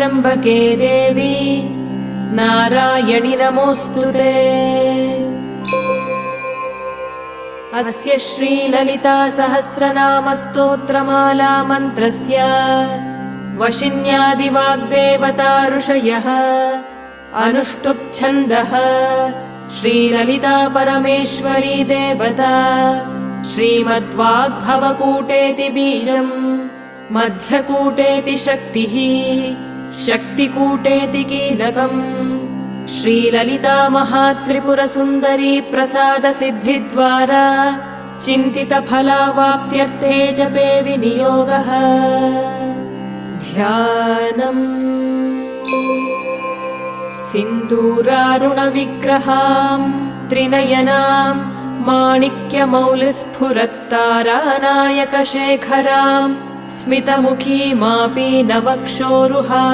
त्र्यम्बके देवी नारायणि नमोऽस्तुते। अस्य श्रीललिता सहस्रनाम स्तोत्रमाला मन्त्रस्य वशिन्यादिवाग्देवता ऋषयः अनुष्टुप् छन्दः श्रीललिता परमेश्वरी देवता श्रीमद्वाग्भवकूटेति बीजम् मध्यकूटेति शक्तिः शक्तिकूटेति कीलकम् श्रीललिता महात्रिपुरसुन्दरी प्रसादसिद्धिद्वारा चिन्तितफलावाप्त्यर्थे जपे विनियोगः। ध्यानम् सिन्दूरारुणविग्रहाम् त्रिनयनाम् माणिक्यमौलिस्फुरत्तारानायकशेखराम् स्मितमुखीमापि नवक्षोरुहा